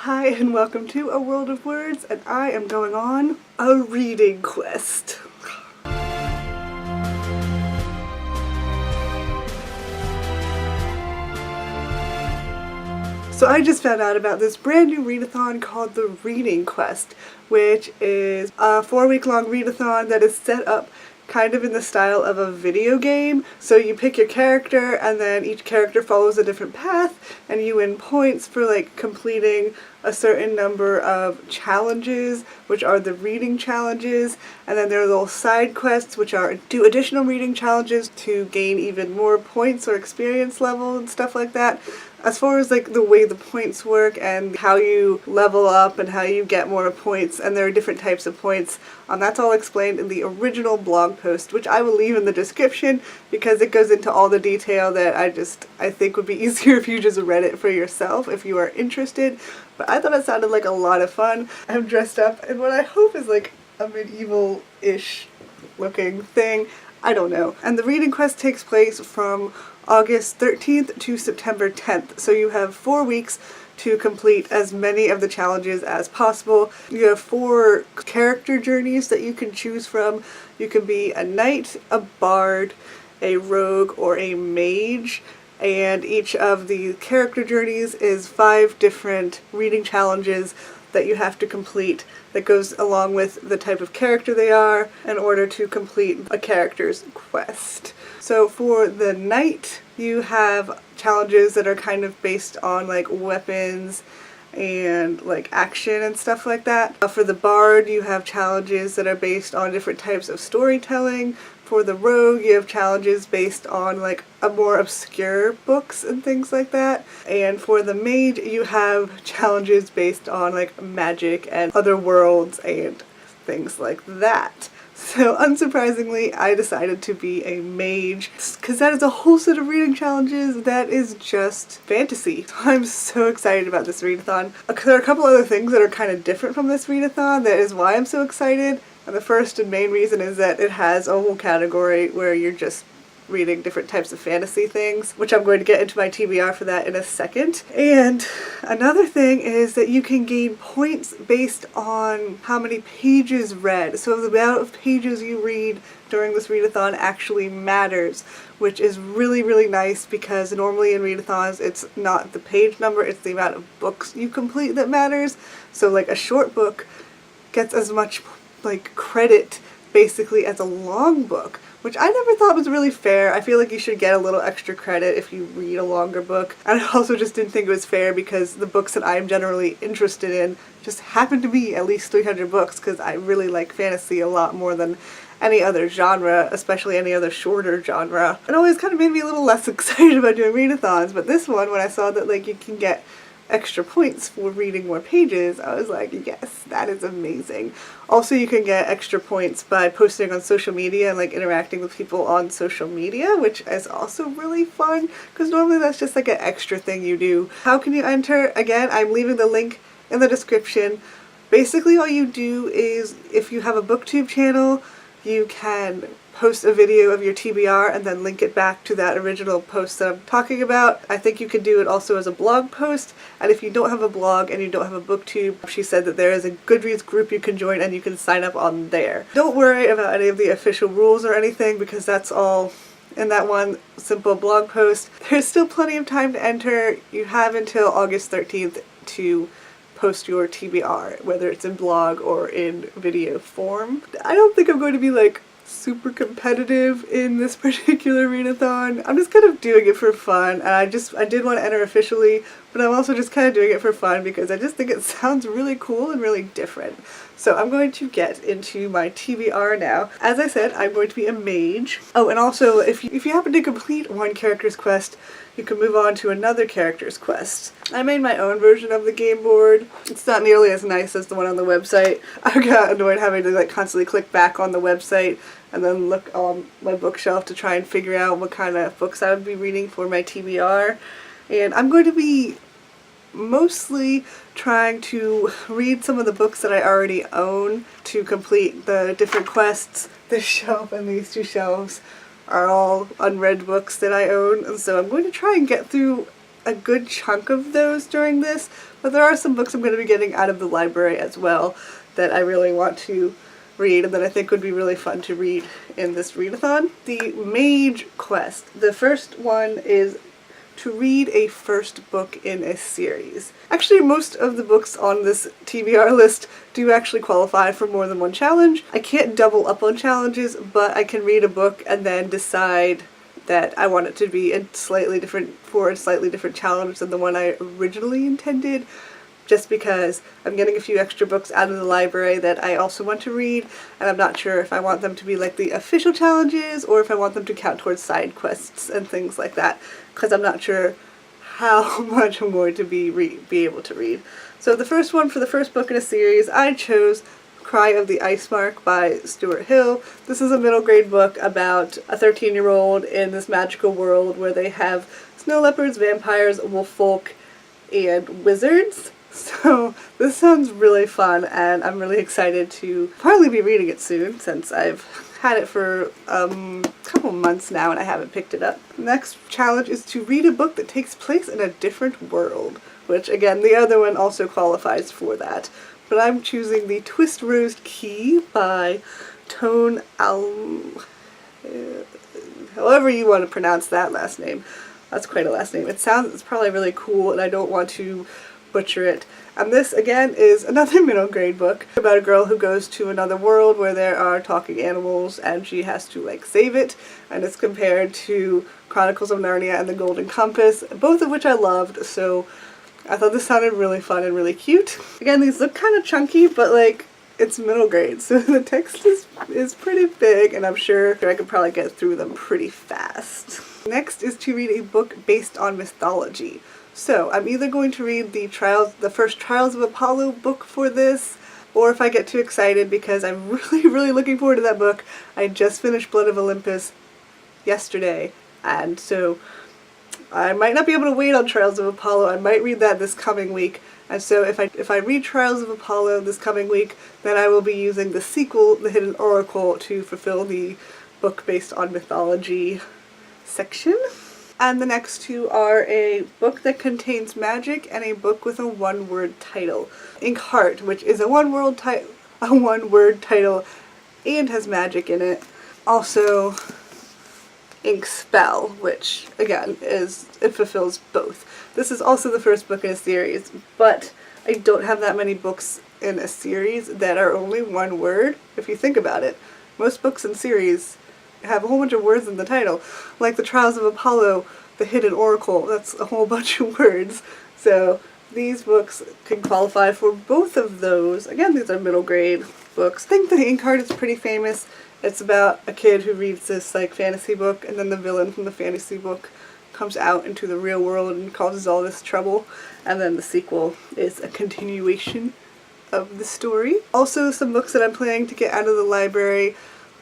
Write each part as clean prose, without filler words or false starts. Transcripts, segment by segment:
Hi and welcome to A World of Words, and I am going on a reading quest. So I just found out about this brand new readathon called the Reading Quest, which is a 4-week-long readathon that is set up kind of in the style of a video game. So you pick your character and then each character follows a different path and you win points for like completing a certain number of challenges, which are the reading challenges, and then there are little side quests which are do additional reading challenges to gain even more points or experience level and stuff like that. As far as like the way the points work and how you level up and how you get more points, and there are different types of points, that's all explained in the original blog post, which I will leave in the description because it goes into all the detail that I think would be easier if you just read it for yourself if you are interested. But I thought it sounded like a lot of fun. I'm dressed up in what I hope is like a medieval-ish looking thing. I don't know. And the reading quest takes place from August 13th to September 10th. So you have 4 weeks to complete as many of the challenges as possible. You have 4 character journeys that you can choose from. You can be a knight, a bard, a rogue, or a mage. And each of the character journeys is 5 different reading challenges that you have to complete that goes along with the type of character they are in order to complete a character's quest. So for the knight, you have challenges that are kind of based on like weapons and like action and stuff like that. For the bard, you have challenges that are based on different types of storytelling. For the rogue, you have challenges based on like a more obscure books and things like that. And for the mage, you have challenges based on like magic and other worlds and things like that. So unsurprisingly, I decided to be a mage because that is a whole set of reading challenges that is just fantasy. I'm so excited about this readathon. There are a couple other things that are kind of different from this readathon. That is why I'm so excited. And the first and main reason is that it has a whole category where you're just reading different types of fantasy things, which I'm going to get into my TBR for that in a second. And another thing is that you can gain points based on how many pages read. So the amount of pages you read during this readathon actually matters, which is really, really nice because normally in readathons it's not the page number, it's the amount of books you complete that matters. So like a short book gets as much like credit basically as a long book, which I never thought was really fair. I feel like you should get a little extra credit if you read a longer book. And I also just didn't think it was fair because the books that I'm generally interested in just happen to be at least 300 books because I really like fantasy a lot more than any other genre, especially any other shorter genre. It always kind of made me a little less excited about doing readathons, but this one, when I saw that like you can get extra points for reading more pages, I was like, yes, that is amazing. Also, you can get extra points by posting on social media and like interacting with people on social media, which is also really fun because normally that's just like an extra thing you do. How can you enter? Again, I'm leaving the link in the description. Basically, all you do is if you have a booktube channel, you can post a video of your TBR and then link it back to that original post that I'm talking about. I think you can do it also as a blog post, and if you don't have a blog and you don't have a booktube, she said that there is a Goodreads group you can join and you can sign up on there. Don't worry about any of the official rules or anything because that's all in that one simple blog post. There's still plenty of time to enter. You have until August 13th to post your TBR, whether it's in blog or in video form. I don't think I'm going to be like super competitive in this particular readathon. I'm just kind of doing it for fun, and I did want to enter officially, but I'm also just kind of doing it for fun because I just think it sounds really cool and really different. So I'm going to get into my TBR now. As I said, I'm going to be a mage. Oh, and also if you happen to complete one character's quest, you can move on to another character's quest. I made my own version of the game board. It's not nearly as nice as the one on the website. I got annoyed having to like constantly click back on the website and then look on my bookshelf to try and figure out what kind of books I would be reading for my TBR. And I'm going to be mostly trying to read some of the books that I already own to complete the different quests. This shelf and these 2 shelves are all unread books that I own, and so I'm going to try and get through a good chunk of those during this, but there are some books I'm going to be getting out of the library as well that I really want to read and that I think would be really fun to read in this readathon. The Mage Quest. The first one is to read a first book in a series. Actually, most of the books on this TBR list do actually qualify for more than one challenge. I can't double up on challenges, but I can read a book and then decide that I want it to be a slightly different challenge than the one I originally intended, just because I'm getting a few extra books out of the library that I also want to read, and I'm not sure if I want them to be like the official challenges or if I want them to count towards side quests and things like that, because I'm not sure how much I'm going to be able to read. So the first one for the first book in a series, I chose Cry of the Ice Mark by Stuart Hill. This is a middle grade book about a 13-year-old in this magical world where they have snow leopards, vampires, wolf folk, and wizards. So this sounds really fun, and I'm really excited to probably be reading it soon since I've had it for a couple months now and I haven't picked it up. Next challenge is to read a book that takes place in a different world, which again, the other one also qualifies for that. But I'm choosing The Twist Rosed Key by Tone however you want to pronounce that last name. That's quite a last name. It's probably really cool and I don't want to butcher it. And this again is another middle grade book about a girl who goes to another world where there are talking animals and she has to like save it, and it's compared to Chronicles of Narnia and The Golden Compass, both of which I loved, so I thought this sounded really fun and really cute. Again, these look kind of chunky, but like it's middle grade, so the text is pretty big and I'm sure I could probably get through them pretty fast. Next is to read a book based on mythology. So I'm either going to read the first Trials of Apollo book for this, or if I get too excited because I'm really looking forward to that book. I just finished Blood of Olympus yesterday, and so I might not be able to wait on Trials of Apollo. I might read that this coming week. And so if I read Trials of Apollo this coming week, then I will be using the sequel, The Hidden Oracle, to fulfill the book based on mythology section. And the next two are a book that contains magic and a book with a one-word title. Ink Heart, which is a one-word title and has magic in it. Also, Ink Spell, which again it fulfills both. This is also the first book in a series, but I don't have that many books in a series that are only one word, if you think about it. Most books in series have a whole bunch of words in the title. Like the Trials of Apollo, The Hidden Oracle, that's a whole bunch of words. So these books can qualify for both of those. Again, these are middle grade books. I think the Ink Heart is pretty famous. It's about a kid who reads this like fantasy book, and then the villain from the fantasy book comes out into the real world and causes all this trouble. And then the sequel is a continuation of the story. Also, some books that I'm planning to get out of the library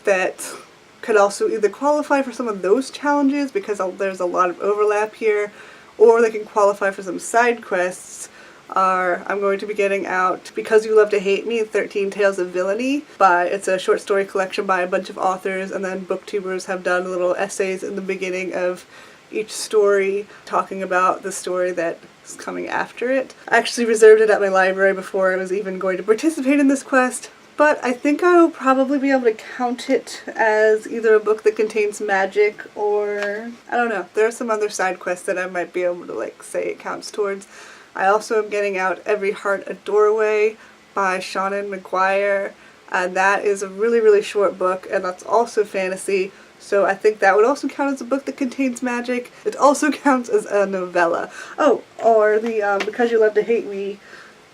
that could also either qualify for some of those challenges because there's a lot of overlap here, or they can qualify for some side quests are I'm going to be getting out Because You Love to Hate Me, 13 Tales of Villainy. It's a short story collection by a bunch of authors, and then booktubers have done little essays in the beginning of each story talking about the story that is coming after it. I actually reserved it at my library before I was even going to participate in this quest, but I think I will probably be able to count it as either a book that contains magic or, I don't know, there are some other side quests that I might be able to like say it counts towards. I also am getting out Every Heart a Doorway by Shannon McGuire, and that is a really short book, and that's also fantasy, so I think that would also count as a book that contains magic. It also counts as a novella. Oh, or the Because You Love to Hate Me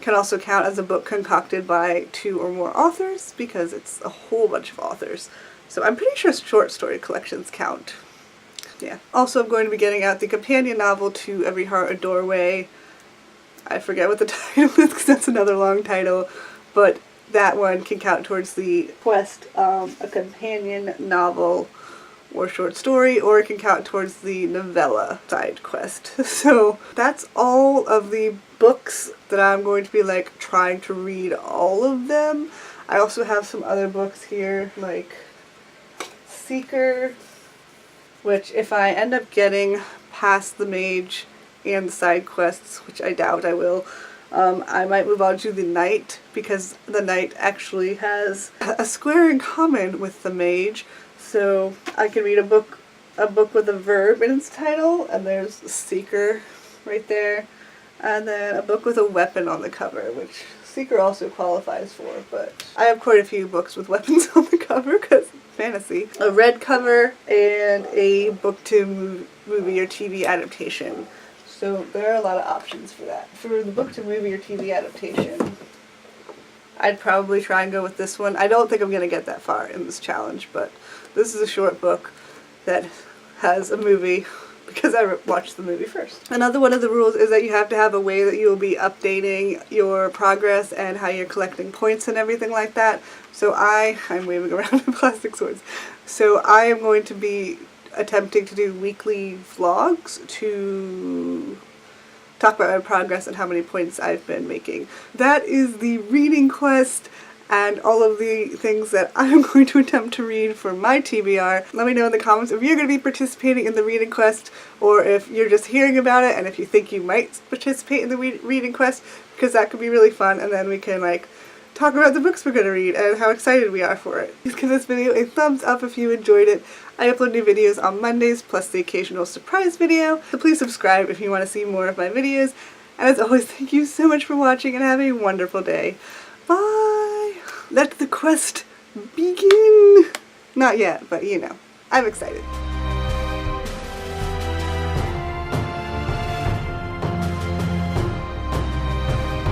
can also count as a book concocted by 2 or more authors, because it's a whole bunch of authors. So I'm pretty sure short story collections count. Yeah. Also, I'm going to be getting out the companion novel to Every Heart a Doorway. I forget what the title is because that's another long title, but that one can count towards the quest, a companion novel or short story, or it can count towards the novella side quest. So that's all of the books that I'm going to be like trying to read all of them. I also have some other books here like Seeker, which if I end up getting past the mage and the side quests, which I doubt I will. I might move on to the knight, because the knight actually has a square in common with the mage, so I can read a book with a verb in its title, and there's a seeker right there, and then a book with a weapon on the cover, which seeker also qualifies for, but I have quite a few books with weapons on the cover because fantasy. A red cover and a book to movie or TV adaptation. So there are a lot of options for that. For the book to movie or TV adaptation, I'd probably try and go with this one. I don't think I'm going to get that far in this challenge, but this is a short book that has a movie because I watched the movie first. Another one of the rules is that you have to have a way that you will be updating your progress and how you're collecting points and everything like that. So I'm waving around plastic swords. So I am going to be attempting to do weekly vlogs to talk about my progress and how many points I've been making. That is the reading quest and all of the things that I'm going to attempt to read for my TBR. Let me know in the comments if you're going to be participating in the reading quest, or if you're just hearing about it and if you think you might participate in the reading quest, because that could be really fun, and then we can like talk about the books we're going to read and how excited we are for it. Please give this video a thumbs up if you enjoyed it. I upload new videos on Mondays, plus the occasional surprise video, so please subscribe if you want to see more of my videos. And as always, thank you so much for watching and have a wonderful day. Bye! Let the quest begin! Not yet, but you know, I'm excited.